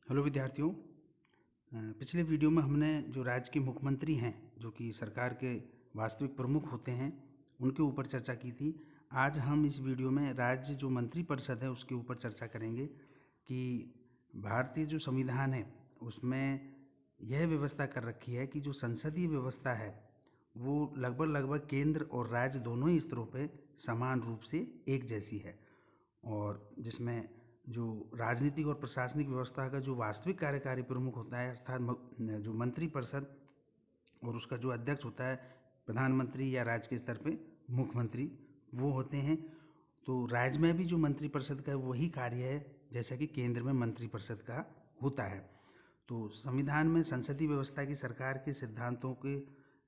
Hello विद्यार्थियों। पिछले video में हमने जो राज्य के मुख्यमंत्री हैं, जो कि सरकार के वास्तविक प्रमुख होते हैं, उनके ऊपर चर्चा की थी। आज हम इस वीडियो में राज्य जो मंत्रिपरिषद है उसके ऊपर चर्चा करेंगे कि भारतीय जो संविधान है उसमें यह व्यवस्था कर रखी है कि जो संसदीय व्यवस्था है वो लगभग केंद्र और राज्य दोनों ही स्तरों पे समान रूप से एक जैसी है, और जिसमें जो राजनीतिक और प्रशासनिक व्यवस्था का जो वास्तविक कार्यकारी प्रमुख होता है अर्थात जो मंत्रिपरिषद, और उसका जो अध्यक्ष होता है प्रधानमंत्री या राज्य के स्तर पे मुख्यमंत्री, वो होते हैं। तो राज्य में भी जो मंत्रिपरिषद का वही कार्य है जैसा कि केंद्र में मंत्रिपरिषद का होता है। तो संविधान में संसदीय व्यवस्था की सरकार के सिद्धांतों के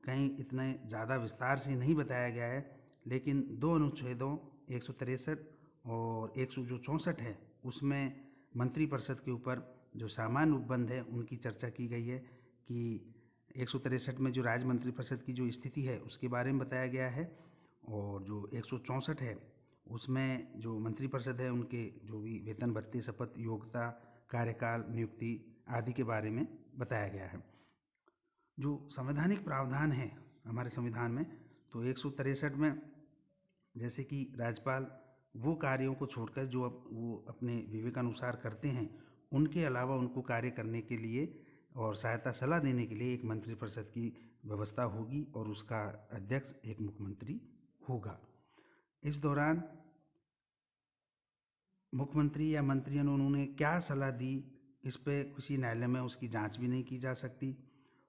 कहीं इतने ज़्यादा विस्तार से नहीं बताया गया है, लेकिन दो अनुच्छेदों 163 और 164 है उसमें मंत्रिपरिषद के ऊपर जो सामान्य उपबंध है उनकी चर्चा की गई है कि 163 में जो राज्य मंत्रिपरिषद की जो स्थिति है उसके बारे में बताया गया है, और जो 164 है उसमें जो मंत्रिपरिषद है उनके जो भी वेतन भत्ते शपथ योग्यता कार्यकाल नियुक्ति आदि के बारे में बताया गया है। जो संवैधानिक प्रावधान है हमारे संविधान में, तो 163 में जैसे कि राज्यपाल वो कार्यों को छोड़कर जो वो अपने विवेकानुसार करते हैं उनके अलावा उनको कार्य करने के लिए और सहायता सलाह देने के लिए एक मंत्रिपरिषद की व्यवस्था होगी और उसका अध्यक्ष एक मुख्यमंत्री होगा। इस दौरान मुख्यमंत्री या मंत्रियों ने उन्होंने क्या सलाह दी इस पे किसी न्यायालय में उसकी जांच भी नहीं की जा सकती,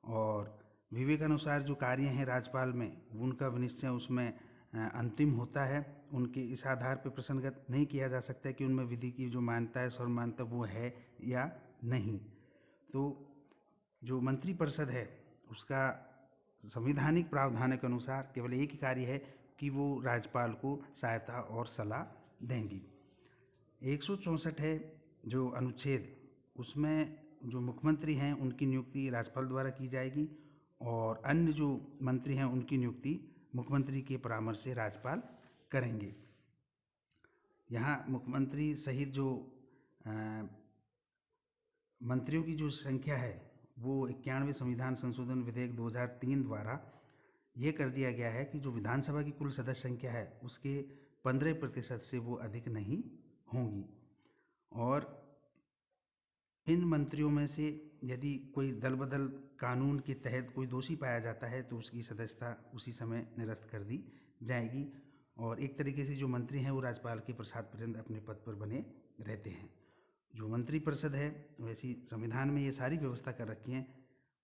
और विवेकानुसार जो कार्य हैं राज्यपाल में उनका विनिश्चय उसमें अंतिम होता है। उनके इस आधार पर प्रसंगत नहीं किया जा सकता कि उनमें विधि की जो मान्यता है सर्वमान्यता वो है या नहीं। तो जो मंत्रिपरिषद है उसका संवैधानिक प्रावधान के अनुसार केवल एक ही कार्य है कि वो राज्यपाल को सहायता और सलाह देंगी। 164 है जो अनुच्छेद, उसमें जो मुख्यमंत्री हैं उनकी नियुक्ति राज्यपाल द्वारा की जाएगी और अन्य जो मंत्री हैं उनकी नियुक्ति मुख्यमंत्री के परामर्श से राज्यपाल करेंगे। यहाँ मुख्यमंत्री सहित जो मंत्रियों की जो संख्या है वो 91वें संविधान संशोधन विधेयक 2003 द्वारा ये कर दिया गया है कि जो विधानसभा की कुल सदस्य संख्या है उसके 15% से वो अधिक नहीं होंगी, और इन मंत्रियों में से यदि कोई दल बदल कानून के तहत कोई दोषी पाया जाता है तो उसकी सदस्यता उसी समय निरस्त कर दी जाएगी, और एक तरीके से जो मंत्री हैं वो राज्यपाल के प्रसाद पर्यंत अपने पद पर बने रहते हैं। जो मंत्रिपरिषद है वैसी संविधान में ये सारी व्यवस्था कर रखी हैं।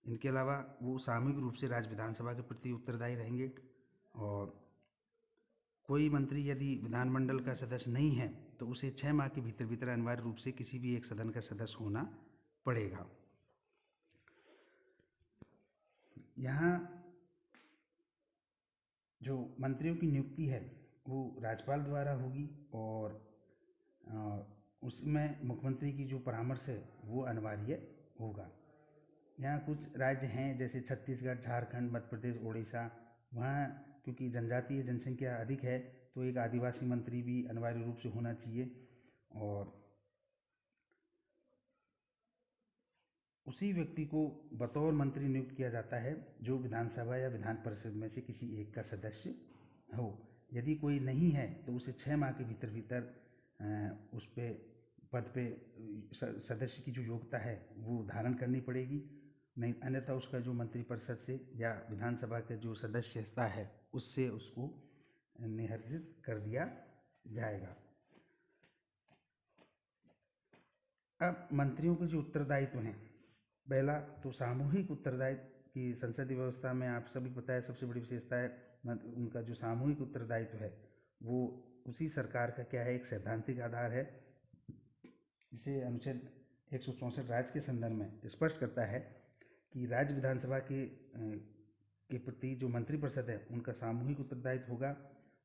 इनके अलावा वो सामूहिक रूप से राज्य विधानसभा के प्रति उत्तरदायी रहेंगे, और कोई मंत्री यदि विधानमंडल का सदस्य नहीं है तो उसे 6 माह के भीतर भीतर अनिवार्य रूप से किसी भी एक सदन का सदस्य होना पड़ेगा। यहाँ जो मंत्रियों की नियुक्ति है वो राज्यपाल द्वारा होगी, और उसमें मुख्यमंत्री की जो परामर्श है वो अनिवार्य होगा। यहाँ कुछ राज्य हैं जैसे छत्तीसगढ़, झारखंड, मध्य प्रदेश, उड़ीसा, वहाँ क्योंकि जनजातीय जनसंख्या अधिक है तो एक आदिवासी मंत्री भी अनिवार्य रूप से होना चाहिए, और उसी व्यक्ति को बतौर मंत्री नियुक्त किया जाता है जो विधानसभा या विधान परिषद में से किसी एक का सदस्य हो। यदि कोई नहीं है तो उसे 6 माह के भीतर भीतर उस पे पद पे सदस्य की जो योग्यता है वो धारण करनी पड़ेगी, नहीं अन्यथा उसका जो मंत्रिपरिषद से या विधानसभा के जो सदस्यता है उससे उसको निवर्जित कर दिया जाएगा। अब मंत्रियों के जो उत्तरदायित्व हैं, पहला तो सामूहिक उत्तरदायित्व की संसदीय व्यवस्था में आप सभी को पता है सबसे बड़ी विशेषता है उनका जो सामूहिक उत्तरदायित्व है वो उसी सरकार का क्या है एक सैद्धांतिक आधार है, जिसे अनुच्छेद 164 राज्य के संदर्भ में स्पष्ट करता है कि राज्य विधानसभा के प्रति जो मंत्रिपरिषद है उनका सामूहिक उत्तरदायित्व होगा,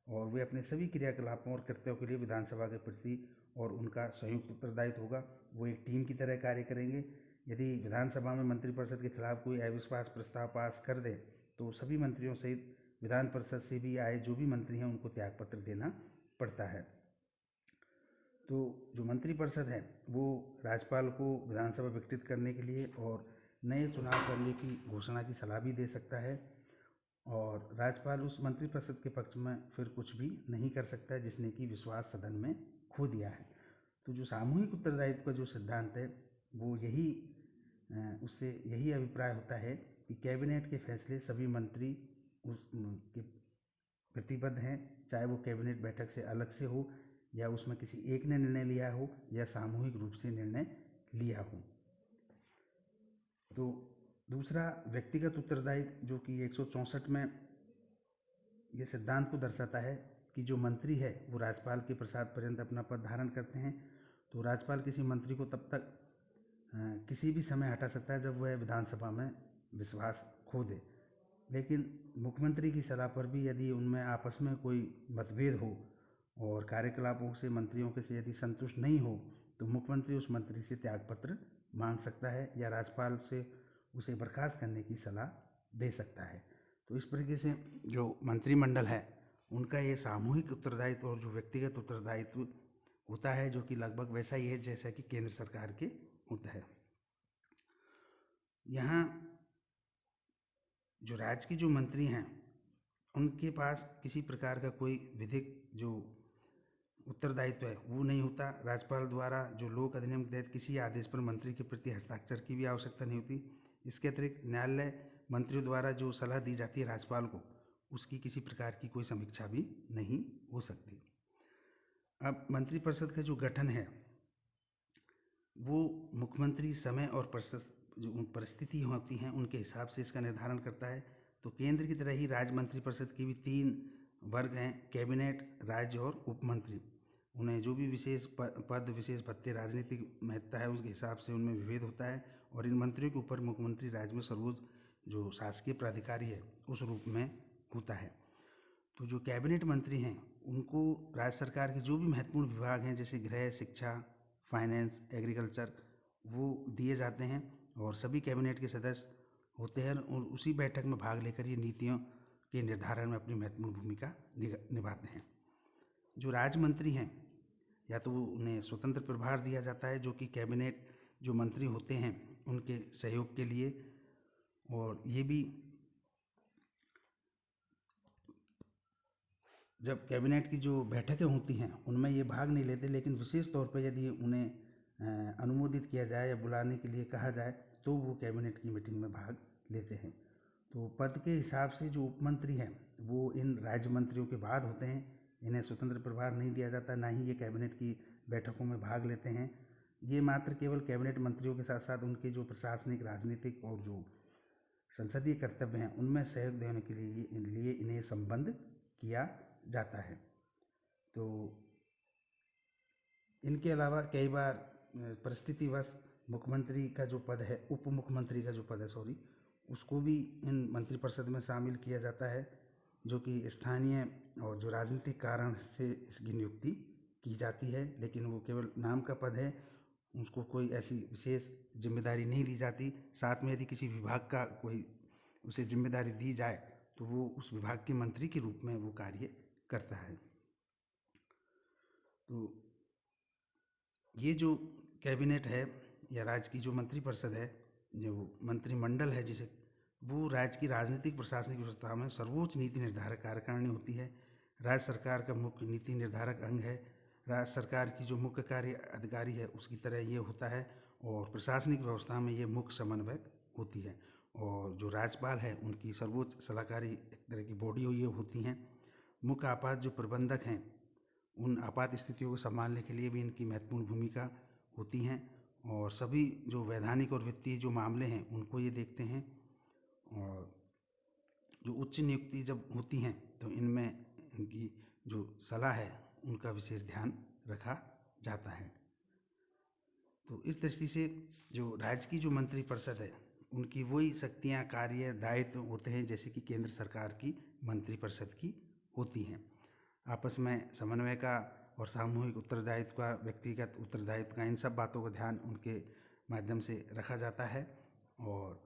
और वे अपने सभी क्रियाकलापों और कर्तव्यों के लिए विधानसभा के प्रति और उनका संयुक्त उत्तरदायित्व होगा। वो एक टीम की तरह कार्य करेंगे। यदि विधानसभा में मंत्रिपरिषद के खिलाफ कोई अविश्वास प्रस्ताव पास कर दे तो सभी मंत्रियों सहित विधान परिषद से भी आए जो भी मंत्री हैं उनको त्यागपत्र देना पड़ता है। तो जो मंत्रिपरिषद है वो राज्यपाल को विधानसभा विघटित करने के लिए और नए चुनाव करने की घोषणा की सलाह भी दे सकता है, और राज्यपाल उस मंत्रिपरिषद के पक्ष में फिर कुछ भी नहीं कर सकता है जिसने कि विश्वास सदन में खो दिया है। तो जो सामूहिक उत्तरदायित्व का जो सिद्धांत है वो उससे यही अभिप्राय होता है कि कैबिनेट के फैसले सभी मंत्री के प्रतिबद्ध हैं, चाहे वो कैबिनेट बैठक से अलग से हो या उसमें किसी एक ने निर्णय लिया हो या सामूहिक रूप से निर्णय लिया हो। तो दूसरा, व्यक्तिगत उत्तरदायित्व, जो कि 164 में ये सिद्धांत को दर्शाता है कि जो मंत्री है वो राज्यपाल के प्रसाद पर्यंत अपना पद धारण करते हैं। तो राज्यपाल किसी मंत्री को तब तक किसी भी समय हटा सकता है जब वह विधानसभा में विश्वास खो दे, लेकिन मुख्यमंत्री की सलाह पर भी यदि उनमें आपस में कोई मतभेद हो और कार्यकलापों से मंत्रियों के से यदि संतुष्ट नहीं हो तो मुख्यमंत्री उस मंत्री से त्यागपत्र मांग सकता है या राज्यपाल से उसे बर्खास्त करने की सलाह दे सकता है। तो इस तरीके से जो मंत्रिमंडल है उनका ये सामूहिक उत्तरदायित्व और जो व्यक्तिगत उत्तरदायित्व होता है, जो कि लगभग वैसा ही है जैसा कि केंद्र सरकार के होता है। यहाँ जो राज्य के जो मंत्री हैं उनके पास किसी प्रकार का कोई विधिक जो उत्तरदायित्व है वो नहीं होता। राज्यपाल द्वारा जो लोक अधिनियम के तहत किसी आदेश पर मंत्री के प्रति हस्ताक्षर की भी आवश्यकता नहीं होती। इसके अतिरिक्त न्यायालय मंत्रियों द्वारा जो सलाह दी जाती है राज्यपाल को, उसकी किसी प्रकार की कोई समीक्षा भी नहीं हो सकती। अब मंत्रिपरिषद का जो गठन है वो मुख्यमंत्री समय और जो परिस्थिति होती हैं उनके हिसाब से इसका निर्धारण करता है। तो केंद्र की तरह ही राज्य मंत्रिपरिषद के भी 3 वर्ग हैं, कैबिनेट, राज्य और उप मंत्री। उन्हें जो भी विशेष पद, विशेष भत्ते, राजनीतिक महत्ता है उसके हिसाब से उनमें विभेद होता है, और इन मंत्रियों के ऊपर मुख्यमंत्री राज्य में सर्वोच्च जो शासकीय प्राधिकारी है उस रूप में होता है। तो जो कैबिनेट मंत्री हैं उनको राज्य सरकार के जो भी महत्वपूर्ण विभाग हैं जैसे गृह, शिक्षा, फाइनेंस, एग्रीकल्चर, वो दिए जाते हैं और सभी कैबिनेट के सदस्य होते हैं और उसी बैठक में भाग लेकर ये नीतियों के निर्धारण में अपनी महत्वपूर्ण भूमिका निभाते हैं। जो राज्य मंत्री हैं या तो उन्हें स्वतंत्र प्रभार दिया जाता है जो कि कैबिनेट जो मंत्री होते हैं उनके सहयोग के लिए, और ये भी जब कैबिनेट की जो बैठकें होती हैं उनमें ये भाग नहीं लेते, लेकिन विशेष तौर पर यदि उन्हें अनुमोदित किया जाए या बुलाने के लिए कहा जाए तो वो कैबिनेट की मीटिंग में भाग लेते हैं। तो पद के हिसाब से जो उपमंत्री हैं वो इन राज्य मंत्रियों के बाद होते हैं, इन्हें स्वतंत्र प्रभार नहीं दिया जाता, ना ही ये कैबिनेट की बैठकों में भाग लेते हैं। ये मात्र केवल कैबिनेट मंत्रियों के साथ साथ उनके जो प्रशासनिक, राजनीतिक और जो संसदीय कर्तव्य हैं उनमें सहयोग देने के लिए इन्हें संबद्ध किया जाता है। तो इनके अलावा कई बार परिस्थितिवश मुख्यमंत्री का जो पद है, उप मुख्यमंत्री का जो पद है उसको भी इन मंत्रिपरिषद में शामिल किया जाता है, जो कि स्थानीय और जो राजनीतिक कारण से इसकी नियुक्ति की जाती है, लेकिन वो केवल नाम का पद है, उसको कोई ऐसी विशेष जिम्मेदारी नहीं दी जाती। साथ में यदि किसी विभाग का कोई उसे जिम्मेदारी दी जाए तो वो उस विभाग के मंत्री के रूप में वो कार्य करता है। तो ये जो कैबिनेट है या राज्य की जो मंत्रिपरिषद है, जो मंत्रिमंडल है जिसे, वो राज्य की राजनीतिक प्रशासनिक व्यवस्था में सर्वोच्च नीति निर्धारक कार्यकारिणी होती है। राज्य सरकार का मुख्य नीति निर्धारक अंग है। राज्य सरकार की जो मुख्य कार्य अधिकारी है उसकी तरह ये होता है, और प्रशासनिक व्यवस्था में ये मुख्य समन्वयक होती है। और जो राज्यपाल है उनकी सर्वोच्च सलाहकारी एक तरह की बॉडी ये होती हैं। मुख्य आपात जो प्रबंधक हैं उन आपात स्थितियों को संभालने के लिए भी इनकी महत्वपूर्ण भूमिका होती हैं, और सभी जो वैधानिक और वित्तीय जो मामले हैं उनको ये देखते हैं। और जो उच्च नियुक्ति जब होती हैं तो इनमें इनकी जो सलाह है उनका विशेष ध्यान रखा जाता है। तो इस दृष्टि से जो राज्य की जो मंत्रिपरिषद है उनकी वही शक्तियाँ, कार्य, दायित्व होते हैं जैसे कि केंद्र सरकार की मंत्रिपरिषद की होती हैं। आपस में समन्वय का और सामूहिक उत्तरदायित्व का, व्यक्तिगत उत्तरदायित्व का, इन सब बातों का ध्यान उनके माध्यम से रखा जाता है। और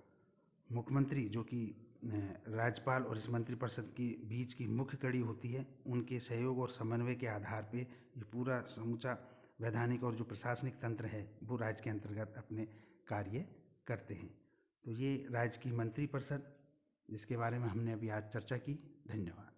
मुख्यमंत्री जो कि राज्यपाल और इस मंत्रिपरिषद की बीच की मुख्य कड़ी होती है, उनके सहयोग और समन्वय के आधार पे ये पूरा समूचा वैधानिक और जो प्रशासनिक तंत्र है वो राज्य के अंतर्गत अपने कार्य करते हैं। तो ये राज्य की मंत्रिपरिषद जिसके बारे में हमने अभी आज चर्चा की। धन्यवाद।